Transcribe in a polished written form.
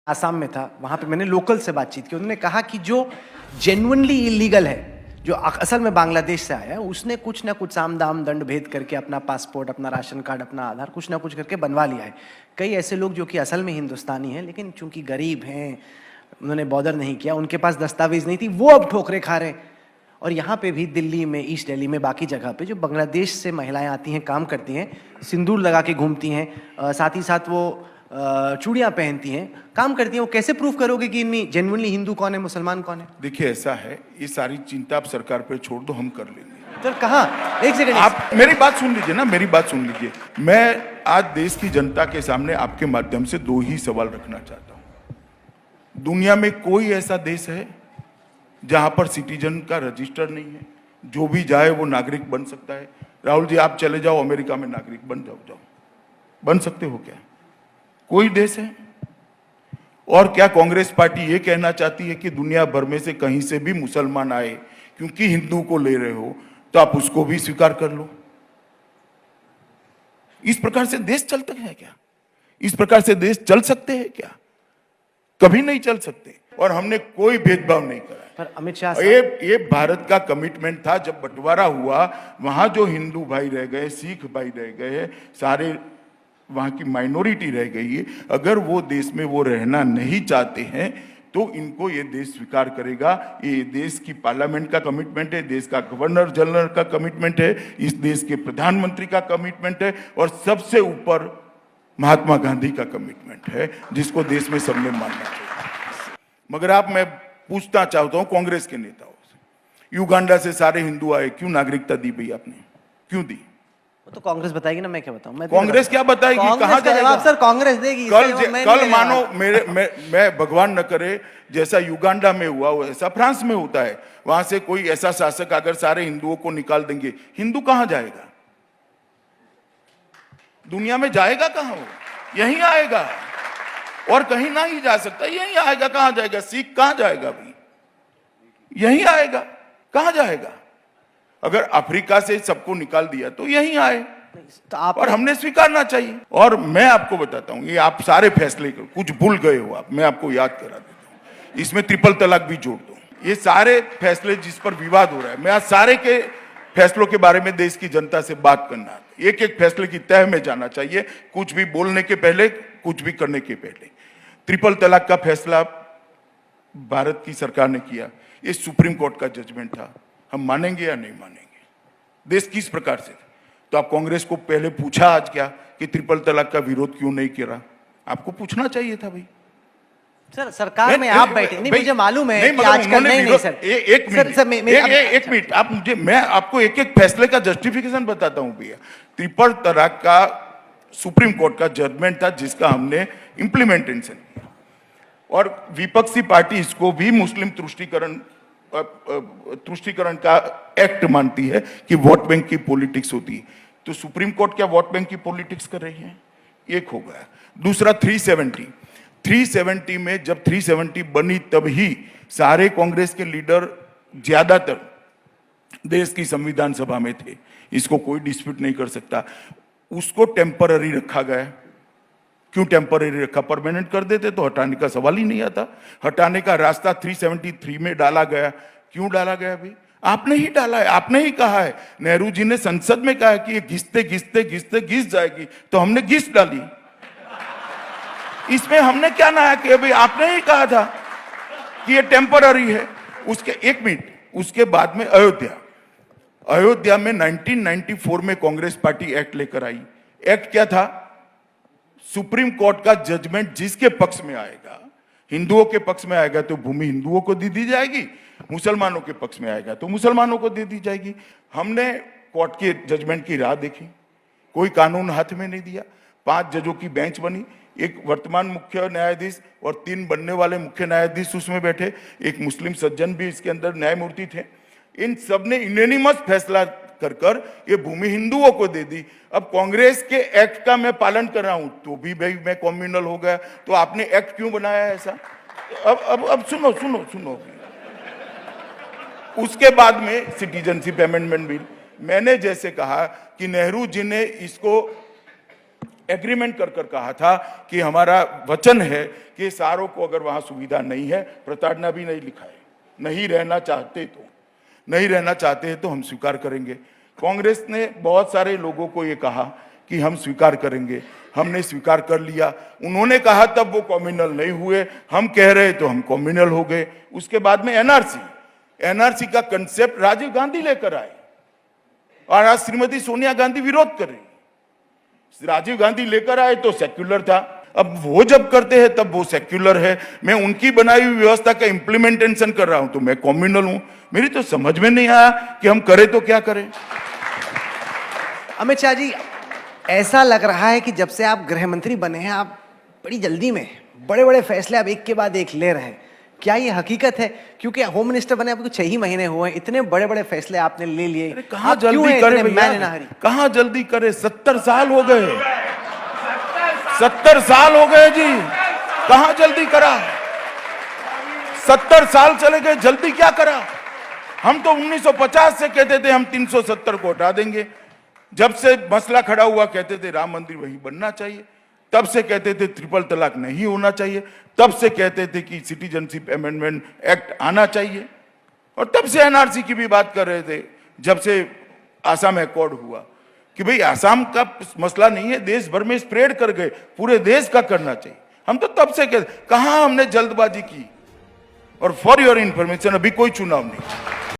आसाम में था, वहाँ पे मैंने लोकल से बातचीत की। उन्होंने कहा कि जो जेन्युइनली इलीगल है, जो असल में बांग्लादेश से आया है, उसने कुछ ना कुछ साम दाम दंड भेद करके अपना पासपोर्ट, अपना राशन कार्ड, अपना आधार कुछ ना कुछ करके बनवा लिया है। कई ऐसे लोग जो कि असल में हिंदुस्तानी हैं लेकिन चूंकि गरीब हैं, उन्होंने बॉर्डर नहीं किया, उनके पास दस्तावेज नहीं थी, वो अब ठोकरे खा रहे हैं। और यहाँ पे भी दिल्ली में, ईस्ट दिल्ली में, बाकी जगह पे जो बांग्लादेश से महिलाएं आती हैं, काम करती हैं, सिंदूर लगा के घूमती हैं, साथ ही साथ वो चूड़ियाँ पहनती हैं, काम करती हैं, वो कैसे प्रूफ करोगे कि इनमें जेन्युइनली हिंदू कौन है, मुसलमान कौन है? देखिए ऐसा है, ये सारी चिंता आप सरकार पे छोड़ दो, हम कर लेंगे। सर कहाँ, एक सेकंड, आप मेरी बात सुन लीजिए ना, मेरी बात सुन लीजिए। मैं आज देश की जनता के सामने आपके माध्यम से दो ही सवाल रखना चाहता हूं। दुनिया में कोई ऐसा देश है जहां पर सिटीजन का रजिस्टर नहीं है, जो भी जाए वो नागरिक बन सकता है? राहुल जी, आप चले जाओ अमेरिका में, नागरिक बन जाओ, बन सकते हो क्या? कोई देश है? और क्या कांग्रेस पार्टी ये कहना चाहती है कि दुनिया भर में से कहीं से भी मुसलमान आए, क्योंकि हिंदू को ले रहे हो तो आप उसको भी स्वीकार कर लो? इस प्रकार से देश चलते हैं क्या? इस प्रकार से देश चल सकते हैं क्या? कभी नहीं चल सकते। और हमने कोई भेदभाव नहीं करा। पर अमित शाह, ये भारत का कमिटमेंट था। जब बंटवारा हुआ, वहां जो हिंदू भाई रह गए, सिख भाई रह गए, सारे वहां की माइनॉरिटी रह गई है। अगर वो देश में वो रहना नहीं चाहते हैं तो इनको ये देश स्वीकार करेगा। ये देश की पार्लियामेंट का कमिटमेंट है, देश का गवर्नर जनरल का कमिटमेंट है, इस देश के प्रधानमंत्री का कमिटमेंट है, और सबसे ऊपर महात्मा गांधी का कमिटमेंट है, जिसको देश में सबने मानना चाहिए। मगर मैं पूछना चाहता हूं कांग्रेस के नेताओं से, युगांडा से सारे हिंदू आए, क्यों नागरिकता दी भैया आपने? क्यों दी? वो तो कांग्रेस बताएगी ना, मैं क्या बताऊं? कांग्रेस क्या बताएगी? कहां जाएगा जवाब सर कांग्रेस देगी। कल मानो मैं भगवान न करे जैसा युगांडा में हुआ वैसा फ्रांस में होता है, वहां से कोई ऐसा शासक अगर सारे हिंदुओं को निकाल देंगे, हिंदू कहां जाएगा? दुनिया में जाएगा कहां? वो यहीं आएगा, और कहीं ना ही जा सकता, यहीं आएगा। कहां जाएगा? सिख कहां जाएगा भाई? यहीं आएगा। कहां जाएगा? अगर अफ्रीका से सबको निकाल दिया तो यहीं आए, तो और हमने स्वीकारना चाहिए। और मैं आपको बताता हूं, ये आप सारे फैसले कुछ भूल गए हो आप, मैं आपको याद करा देता हूं। इसमें ट्रिपल तलाक भी जोड़ दो। ये सारे फैसले जिस पर विवाद हो रहा है, मैं आज सारे के फैसलों के बारे में देश की जनता से बात करना, एक एक फैसले की तह में जाना चाहिए, कुछ भी बोलने के पहले, कुछ भी करने के पहले। ट्रिपल तलाक का फैसला भारत की सरकार ने किया, ये सुप्रीम कोर्ट का जजमेंट था, हम मानेंगे या नहीं मानेंगे? देश किस प्रकार से? तो आप कांग्रेस को पहले पूछा आज क्या कि ट्रिपल तलाक का विरोध क्यों नहीं किया? आपको पूछना चाहिए था भाई। सर सरकार में आप बैठे नहीं, मुझे मालूम है कि आजकल नहीं सर, एक मिनट आप मुझे, मैं आपको एक एक फैसले का जस्टिफिकेशन बताता हूं भैया। ट्रिपल तलाक का सुप्रीम कोर्ट का जजमेंट था, जिसका हमने इंप्लीमेंटेशन किया, और विपक्षी पार्टी इसको भी मुस्लिम तुष्टीकरण का एक्ट मानती है कि वोट बैंक की पॉलिटिक्स होती है। तो सुप्रीम कोर्ट क्या वोट बैंक की पॉलिटिक्स कर रही है? एक हो गया। दूसरा 370 में जब 370 बनी, तभी सारे कांग्रेस के लीडर ज्यादातर देश की संविधान सभा में थे, इसको कोई डिस्प्यूट नहीं कर सकता। उसको टेम्पररी रखा गया। क्यों टेम्पररी रखा? परमानेंट कर देते तो हटाने का सवाल ही नहीं आता। हटाने का रास्ता 373 में डाला गया। क्यों डाला गया भाई? आपने ही डाला है, आपने ही कहा है। नेहरू जी ने संसद में कहा है कि ये घिसते घिसते घिसते घिस जाएगी, तो हमने घिस डाली। इसमें हमने क्या नया किया भाई? आपने ही कहा था कि ये टेम्पररी है। उसके एक मिनट, उसके बाद में अयोध्या में 1994 में कांग्रेस पार्टी एक्ट लेकर आई। एक्ट क्या था? सुप्रीम कोर्ट का जजमेंट जिसके पक्ष में आएगा, हिंदुओं के पक्ष में आएगा तो भूमि हिंदुओं को दे दी जाएगी, मुसलमानों के पक्ष में आएगा तो मुसलमानों को दे दी जाएगी। हमने कोर्ट के जजमेंट की राह देखी, कोई कानून हाथ में नहीं दिया। 5 जजों की बेंच बनी, एक वर्तमान मुख्य न्यायाधीश और 3 बनने वाले मुख्य न्यायाधीश उसमें बैठे, एक मुस्लिम सज्जन भी इसके अंदर न्यायमूर्ति थे। इन सब ने यूनानिमस फैसला कर ये भूमि हिंदुओं को दे दी। अब कांग्रेस के एक्ट का मैं पालन कर रहा हूं तो भी भाई मैं कम्युनल हो गया, तो आपने एक्ट क्यों बनाया है ऐसा? अब सुनो। उसके बाद में सिटीजनशिप अमेंडमेंट बिल, मैंने जैसे कहा कि नेहरू जी ने इसको एग्रीमेंट कर कर कहा था कि हमारा वचन है कि सारों को अगर वहां सुविधा नहीं है, प्रताड़ना भी नहीं लिखा है, नहीं रहना चाहते तो हम स्वीकार करेंगे। कांग्रेस ने बहुत सारे लोगों को ये कहा कि हम स्वीकार करेंगे, हमने स्वीकार कर लिया। उन्होंने कहा तब वो कम्युनल नहीं हुए, हम कह रहे तो हम कम्युनल हो गए। उसके बाद में एनआरसी का कंसेप्ट राजीव गांधी लेकर आए और आज श्रीमती सोनिया गांधी विरोध कर रही। राजीव गांधी लेकर आए तो सेक्युलर था, अब वो जब करते हैं तब वो सेक्युलर है। मैं उनकी बनाई हुई व्यवस्था का इंप्लीमेंटेशन कर रहा हूं तो मैं कम्युनल हूं। मेरी तो समझ में नहीं आया कि हम करें तो क्या करें। अमित शाह जी, ऐसा लग रहा है कि जब से आप गृह मंत्री बने हैं, आप बड़ी जल्दी में बड़े बड़े फैसले आप एक के बाद एक ले रहे हैं। क्या ये हकीकत है? क्योंकि होम मिनिस्टर बने आपको 6 ही महीने हुए हैं, इतने बड़े बड़े फैसले आपने ले लिए। कहां जल्दी करे भैया, कहां जल्दी करे? 70 साल हो गए, 70 साल हो गए जी, कहां जल्दी करा? 70 साल चले गए, जल्दी क्या करा? हम तो 1950 से कहते थे हम 370 को हटा देंगे। जब से मसला खड़ा हुआ कहते थे राम मंदिर वही बनना चाहिए, तब से कहते थे ट्रिपल तलाक नहीं होना चाहिए, तब से कहते थे कि सिटीजनशिप अमेंडमेंट एक्ट आना चाहिए, और तब से एनआरसी की भी बात कर रहे थे। जब से आसाम अकॉर्ड हुआ कि भाई आसाम का मसला नहीं है, देश भर में स्प्रेड कर गए, पूरे देश का करना चाहिए। हम तो तब से कहते, कहां हमने जल्दबाजी की। और फॉर योर इंफॉर्मेशन, अभी कोई चुनाव नहीं।